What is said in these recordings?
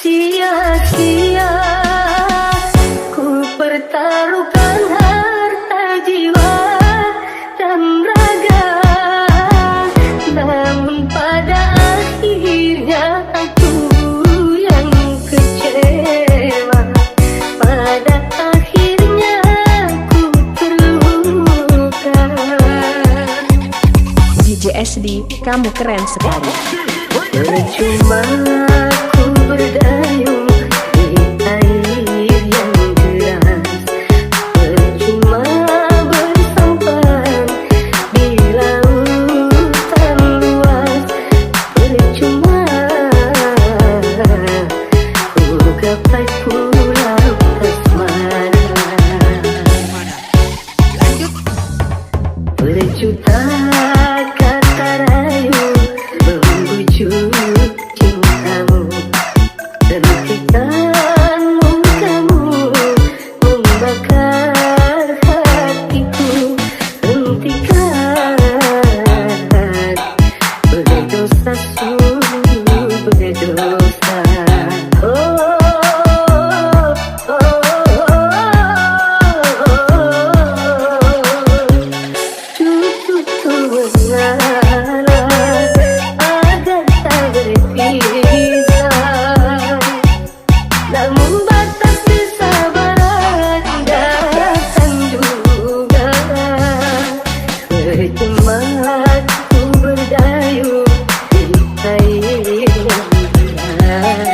Sia-sia ku pertaruhkan harta jiwa dan raga, namun pada akhirnya aku yang kecewa. Pada akhirnya aku terluka. DJ SD, kamu keren sekali. Percuma ku berdayung di air yang deras, percuma bersampan di lautan luas, percuma ku gapai pulau asmara. Berjuta kata rayu membujuk cintamu, hentikanmu kamu membakar hatiku, hentikan berdosa sungguh berdosa. Namun batas kesabaran datang juga. Percuma ku berdayung di air yang deras.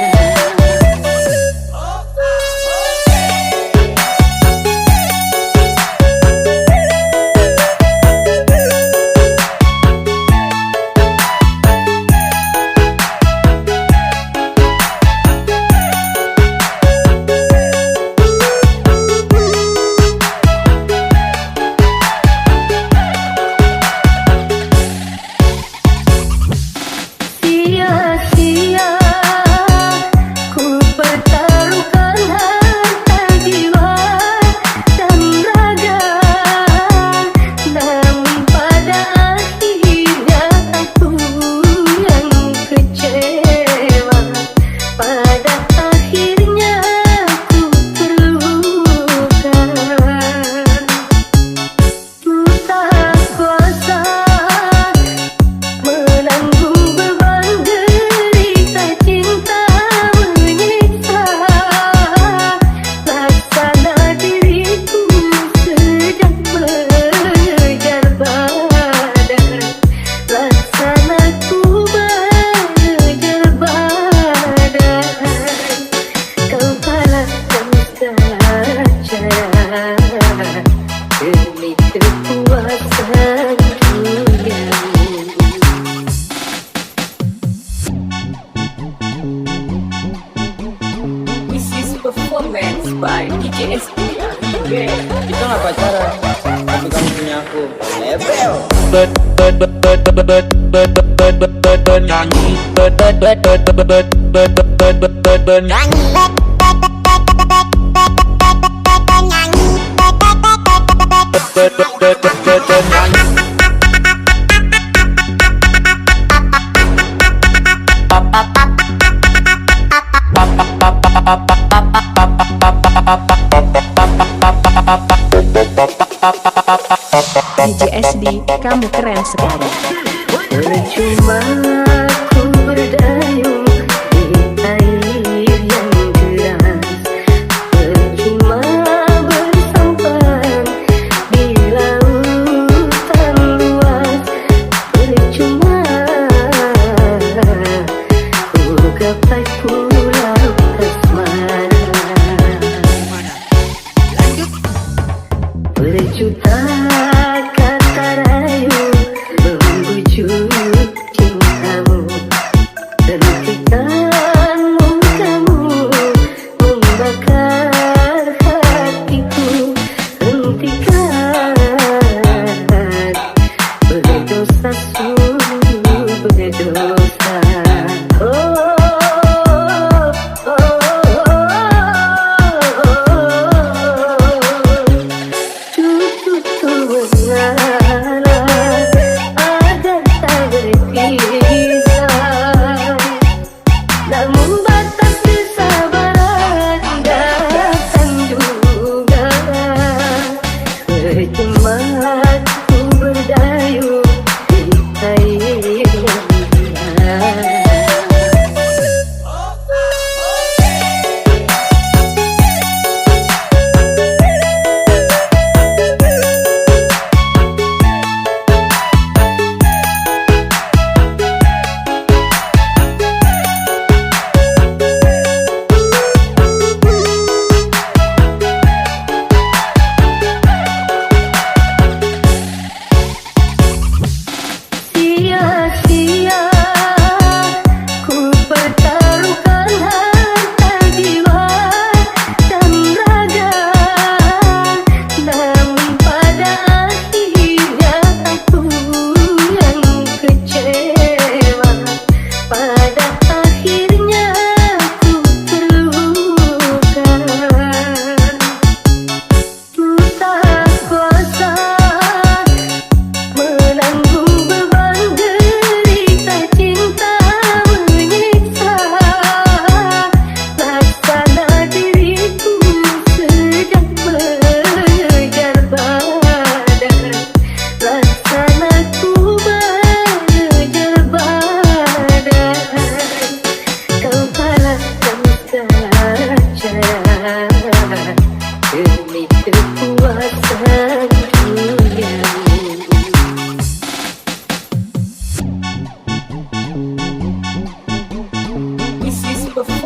Sia-sia ku pertaruhkan harta jiwa dan raga, namun pada akhirnya aku yang kecewa. Pada akhirnya aku terluka. Ku tak kuasa menanggung beban derita cinta menyiksa. Laksana diriku sedang mengejar badai, laksana ku mengejar badai. Kau kalahkan saja demi kekuasaan duniamu. This is performance by DJ SD. Kita nggak pacaran, tapi kamu punya aku. Level. DJ SD, kamu keren sekali. Percuma ku berdayung di air yang deras, percuma bersampan di lautan luas, percuma ku gapai pulau asmara. Berjuta kata rayu membujuk cintamu, hentikanmu kamu membakar hatiku, hentikan berdosa sungguh berdosa.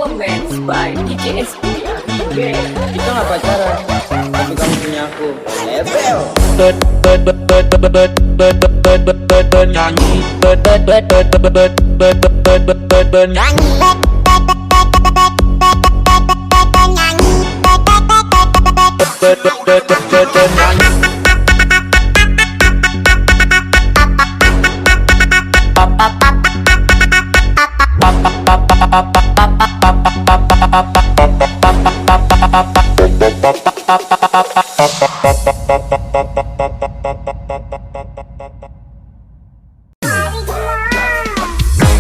performance by DJ SP. Kita nggak pacaran, tapi kamu punya aku. Level.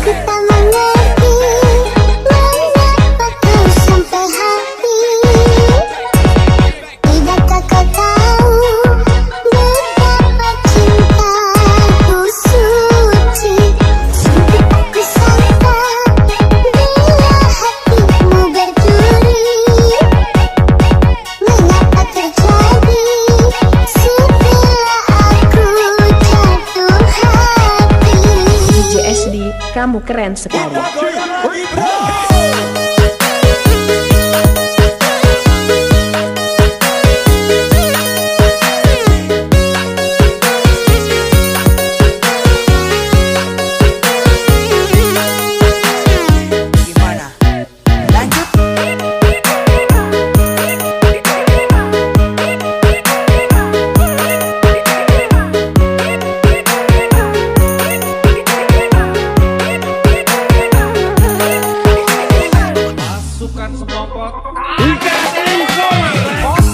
Kita mengerti mengapa kau sampai hati. Tidakkah kau tahu betapa cintaku suci. Sempit aku sangka bila hatimu berduri. Mengapa terjadi setelah aku jatuh hati. DJ SD, kamu keren sekali.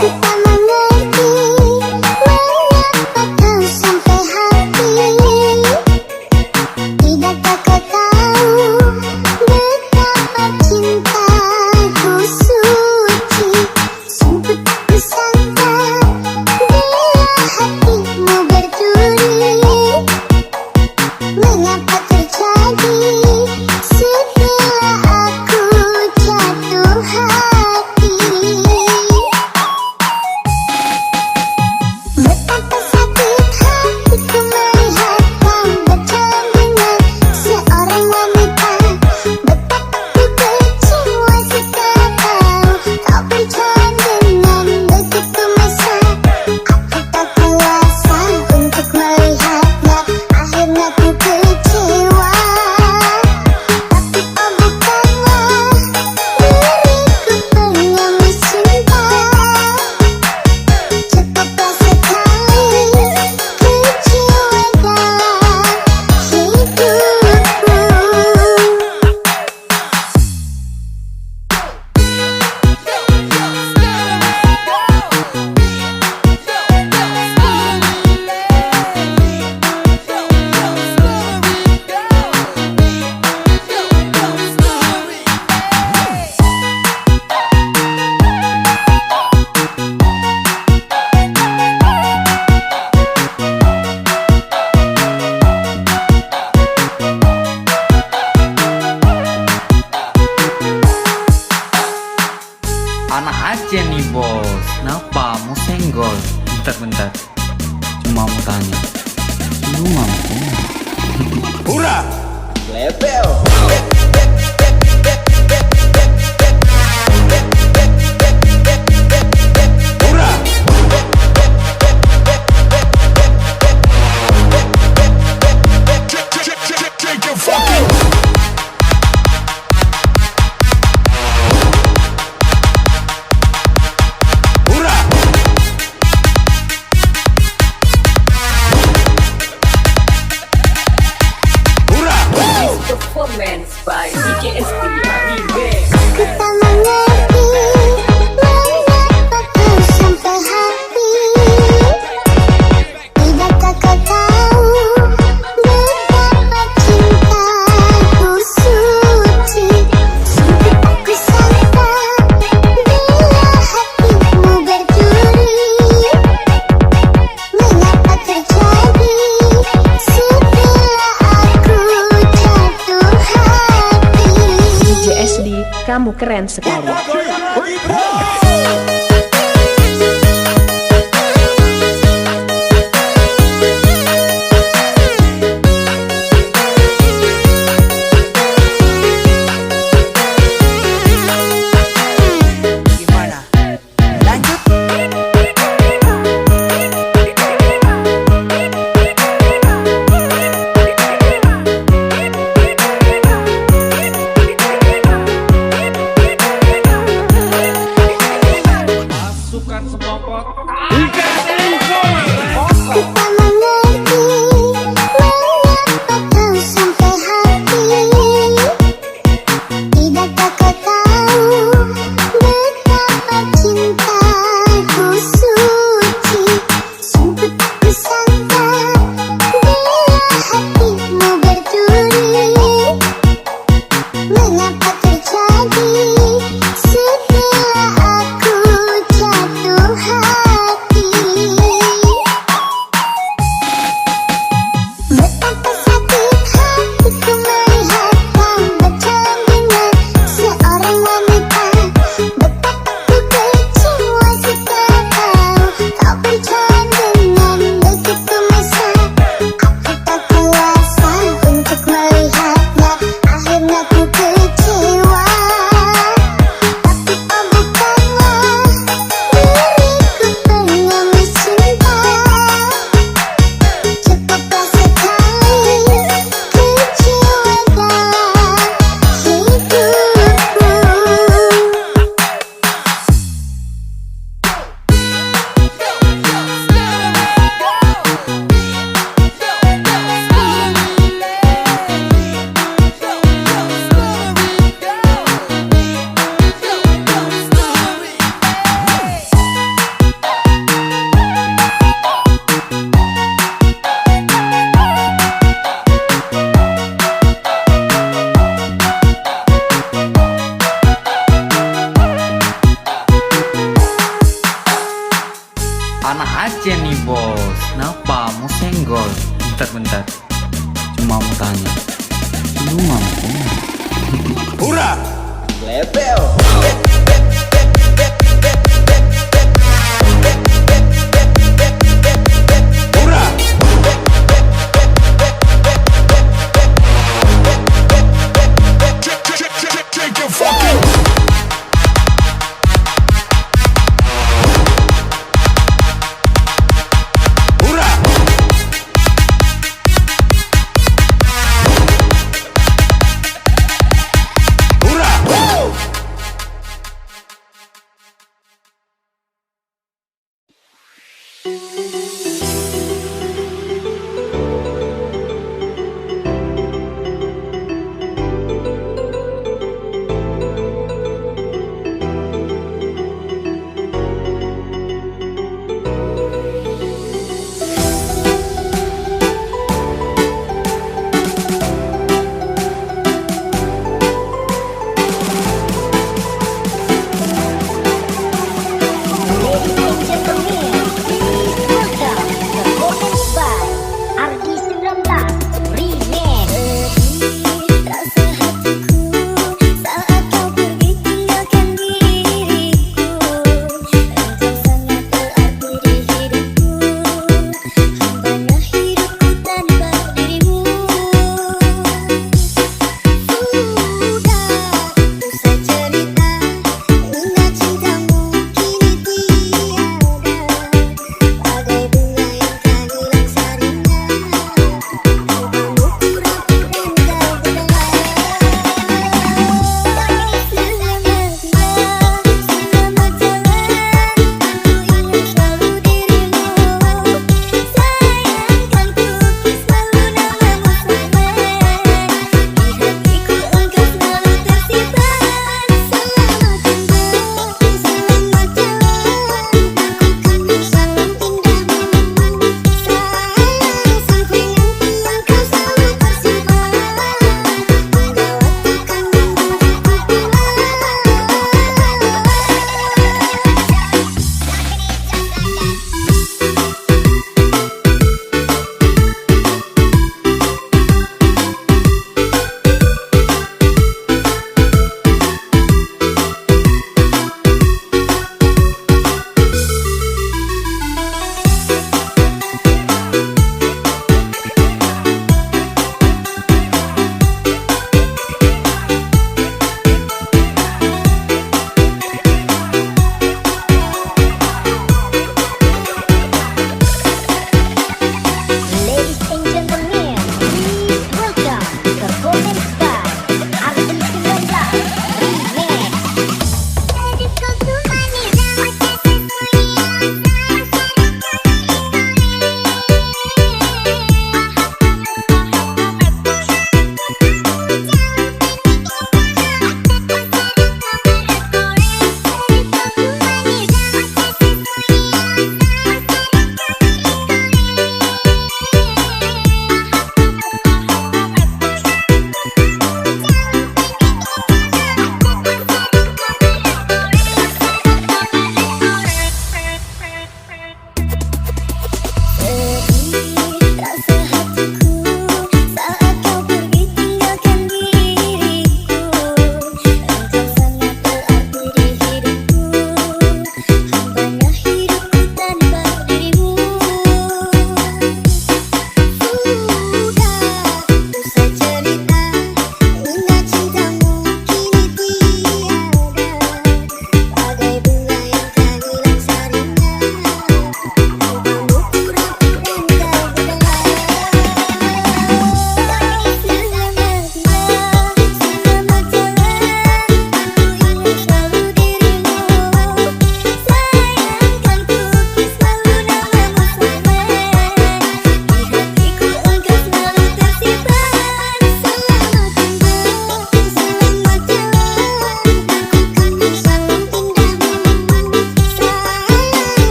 Kita mengerti mengapa kau sampai hati. Tidakkah kau tahu betapa cintaku suci. Sempit aku sangka bila hatimu berduri. Mengapa terjadi setelah aku jatuh hati. Betapa sakit hatiku melihat kau berjalan dengan seorang wanita. Betapa ku kecewa setelah kau berjalan dengan begitu mesra. Aku tak kuasa untuk melihatnya, akhirnya ku kecewa. Tapi kau bukanlah diriku pengemis cinta. Cukuplah sekali kecewa dalam hidupku. Anak aja nih bos, kenapa mau senggol? Bentar, cuma mau tanya, lu mampu? Level. Performance by DJ SP. Kita mengerti mengapa kau sampai hati. Tidakkah kau tahu betapa cintaku suci. Sempit aku sangka bila hatimu berduri. Mengapa terjadi setelah aku jatuh hati. DJ SD, kamu keren sekali. sana aja nih bos. Kenapa mau senggol? Bentar. Cuma mau tanya. Lu mampu? Level.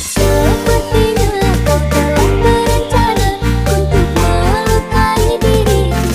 Sepertinya kau telah berencana untuk melukai diriku.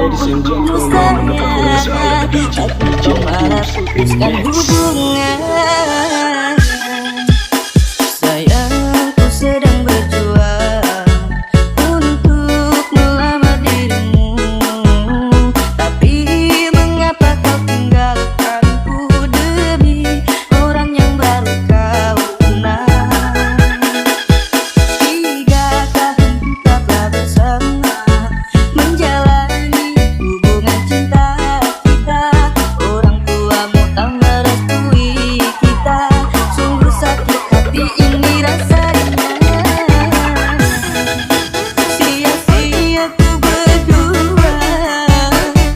Kau malah putuskan hubungan. Sayangku sedang berjuang untuk melamar dirimu, tapi mengapa kau tinggalkanku demi orang yang baru kau kenal. 3 tahun kita telah bersama menjalani hubungan cinta kita. Orang tuamu tak merestui kita, sungguh sakit hati ini rasanya. Sia-sia ku berdua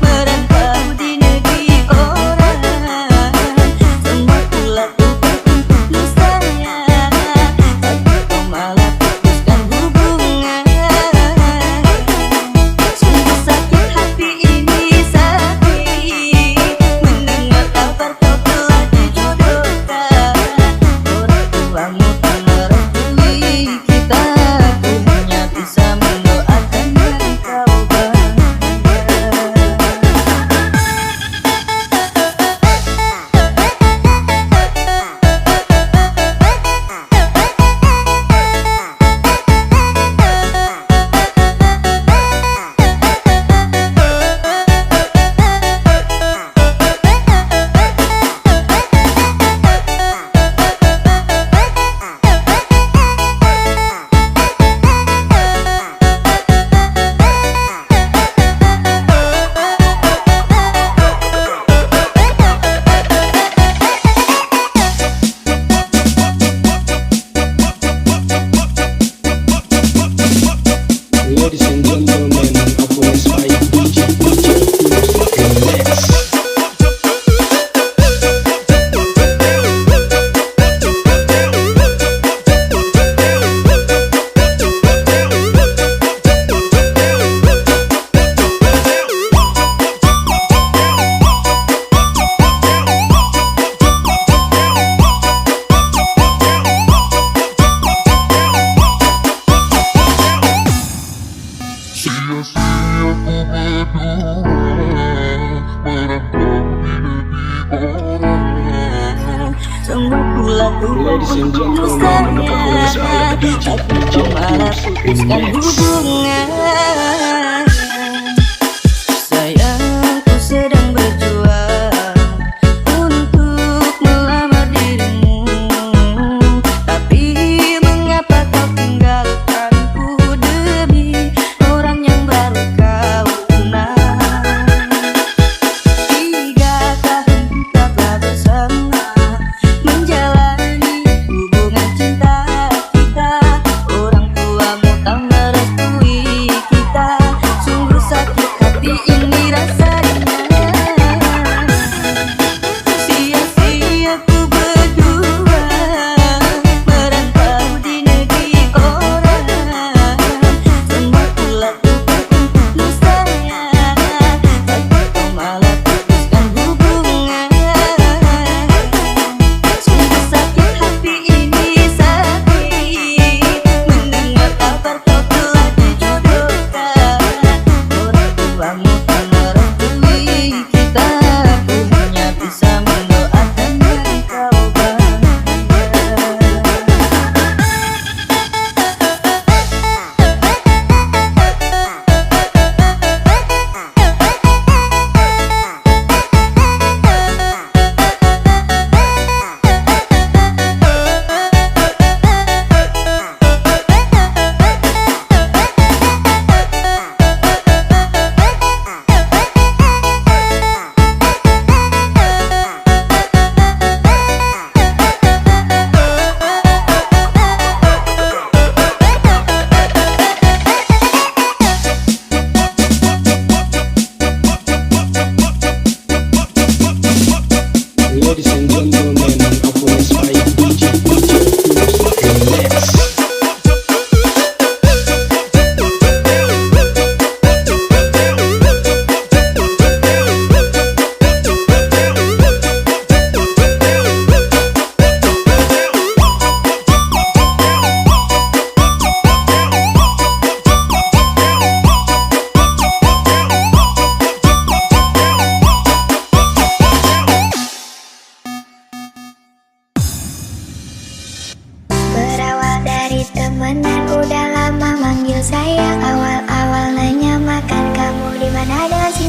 merantau di negeri orang. Semua ku lakukan untukmu sayang, tapi kau malah putuskan hubungan. Sungguh sakit hati ini sakit mendengar kabar kau telah dijodohkan. Orang tuamu tak merestui kita, ku hanya bisa mendoakan engkau bahagia. Ladies and gentlemen, Apolis by DJ Next. Semua ku lakukan Ladies and untukmu gentlemen, Apolis by sayang, DJ tapi kau malah putuskan Next. hubungan. Sayangku sedang berjuang untuk melamar dirimu, tapi mengapa kau tinggalkanku demi orang yang baru kau kenal. 3 tahun kita telah bersama menjalani hubungan cinta kita. Orang tuamu tak merestui kita, sungguh sakit hati ini rasanya. Sia-sia ku berdua merantau di negeri orang. Semua ku lakukan untukmu sayang, tapi kau malah putuskan hubungan. Sungguh sakit hati ini sakit mendengar kabar kau telah dijodohkan. Orang tuamu tak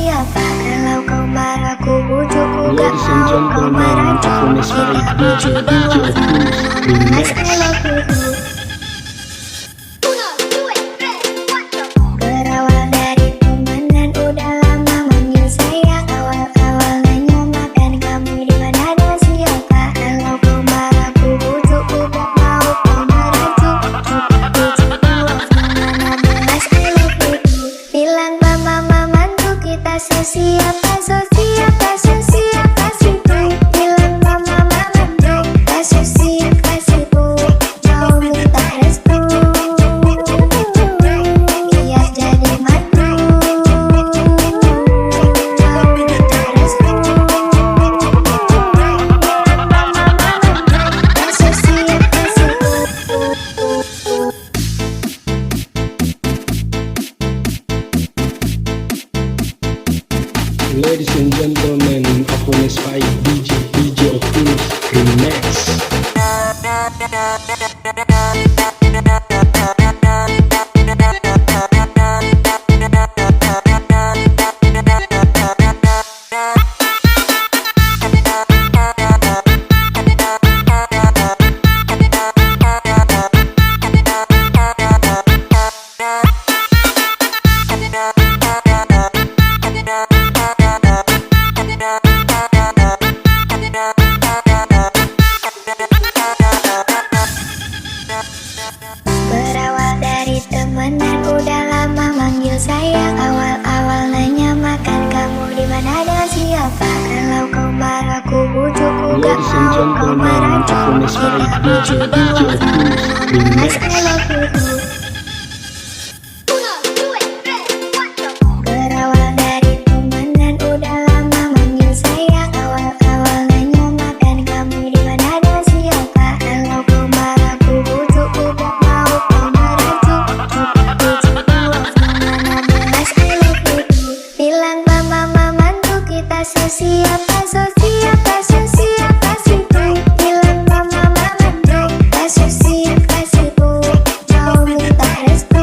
siapa. Kalau kau marah ku bujuk, ku gak Ladies and mau kau gentlemen, marah. performance by Kita DJ berdua Optimus Mas Remix. I love you. Berawal dari temenan udah lama manggil sayang. Awal-awalnya nyomakan kamu di mana dan siapa. Kalau kau marah ku bujuk, ku gak mau kau marah. Cukup mana belas I love you. Bilang mama mantu kita siapa siapa siapa. Bilang mama mantu kita siapa siapa. Mau minta restu. Biar jadi mantu. Mau minta restu. Bilang mama mantu kita siapa siapa. Ladies and gentlemen, performance by DJ Optimus Remix. Berawal dari temenan udah lama manggil sayang. Awal-awal nanya makan kamu di mana dan siapa. Kalau kau marah ku bujuk, ku gak Ladies and mau kau marah. gentlemen, performance by Kita DJ berdua Optimus Mas I Remix. love you. Berawal dari temenan udah lama manggil sayang. Awal-awal nanya makan kamu di mana dan siapa. Kalau kau marah ku bujuk, ku gak mau kau marah. Cukup mana belas I love you. Bilang mama mantu kita siapa siapa siapa. Bilang mama mantu kita siapa siapa. Mau minta restu.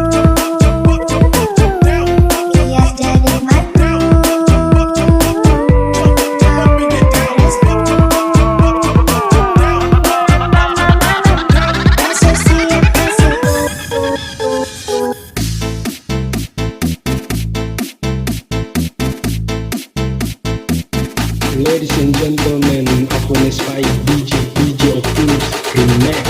Biar jadi mantu. Mau minta restu. Bilang mama mantu kita siapa siapa. Ladies and gentlemen, performance by DJ Optimus Remix.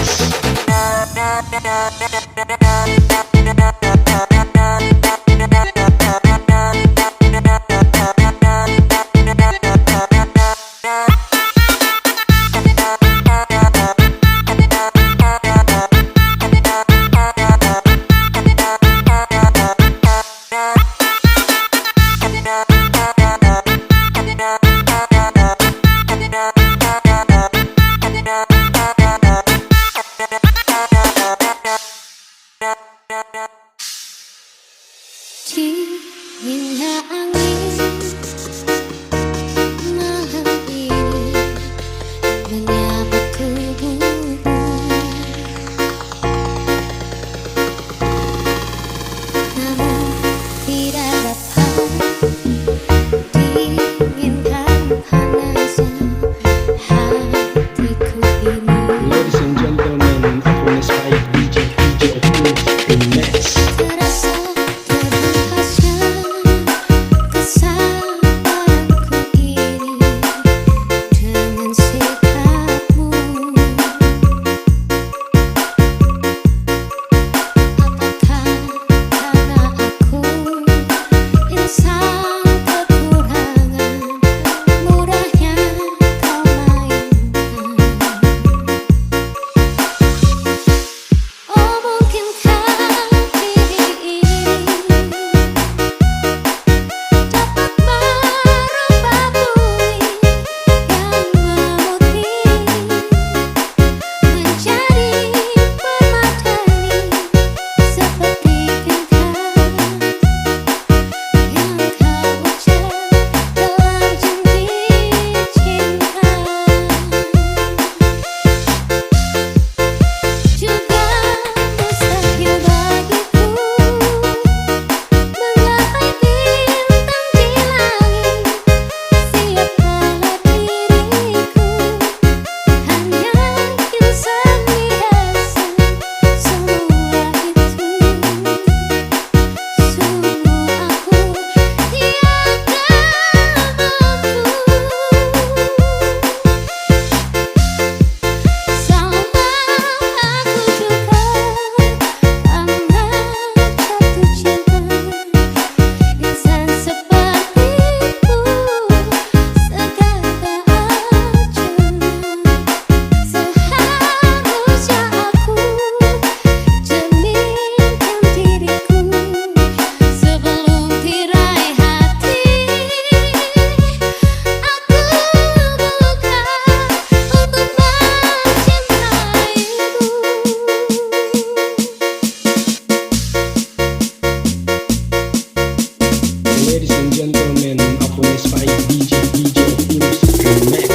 gentlemen, Apones Fight DJ Optimus Remix.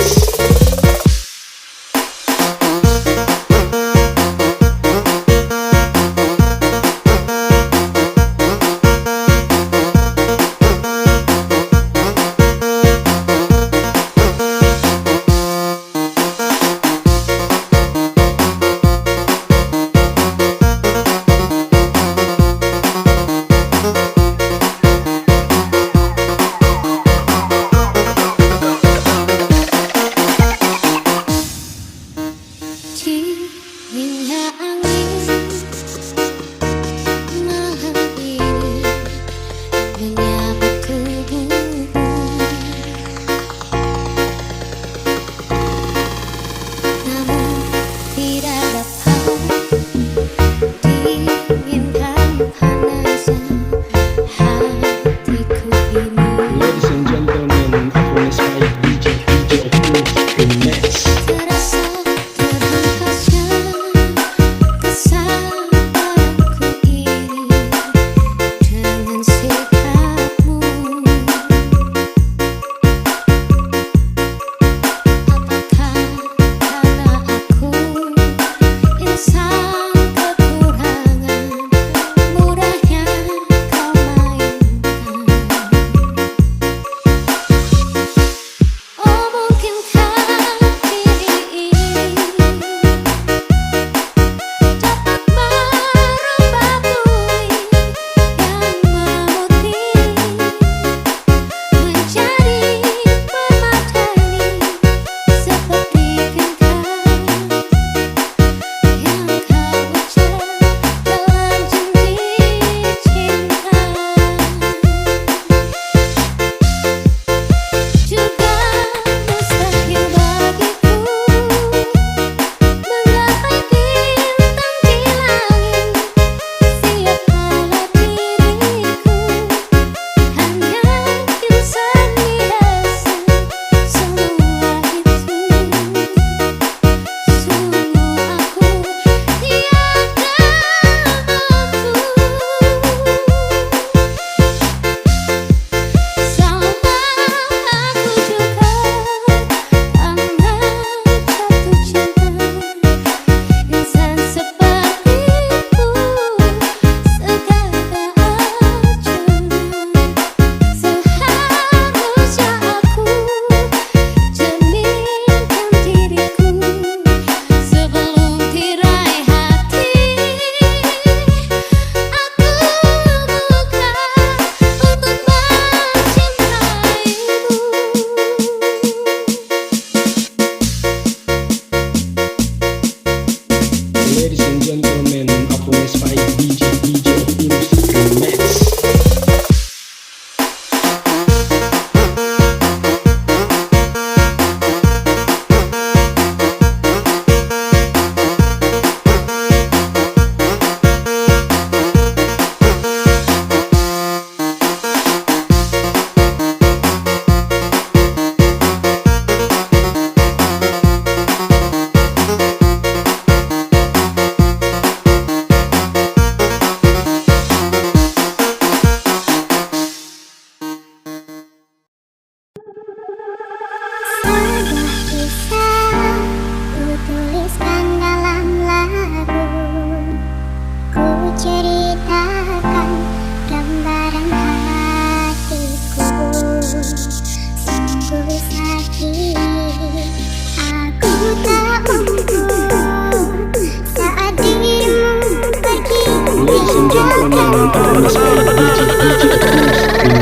Dinginnya angin malam ini menyapa tubuhmu, namun tidak dapat diinginkan panasnya hatiku ini. Ladies and gentlemen, Apones Fight DJ Optimus Remix. Terasa terhempasnya kesabaranku ini dengan sikapmu. Apakah karena aku insan kekurangan, mudahnya kau mainkan? Oh, mungkinkah diri ini dapat merubah bumi yang memutih menjadi permadani seperti bintang yang kau ujar dalam janji cinta. Juga mustahil bagiku menggapai bintang di langit. Siapalah diriku, hanya insan biasa. Semua itu sungguh aku tiada mampu. Sama aku juga pernah jatuh cinta. Insan sepertimu segala acuannya. Seharusnya aku cerminkan diriku sebelum tirai hati aku buka untuk mencintaimu. Ladies and gentlemen, Apones Fight DJ Optimus Remix. Sebuah kisah ku tuliskan dalam lagu, ku ceritakan gambaran hatiku. Sungguh sakit, aku tak mampu saat dirimu pergi Ladies and gentlemen, Apones Fight DJ Optimus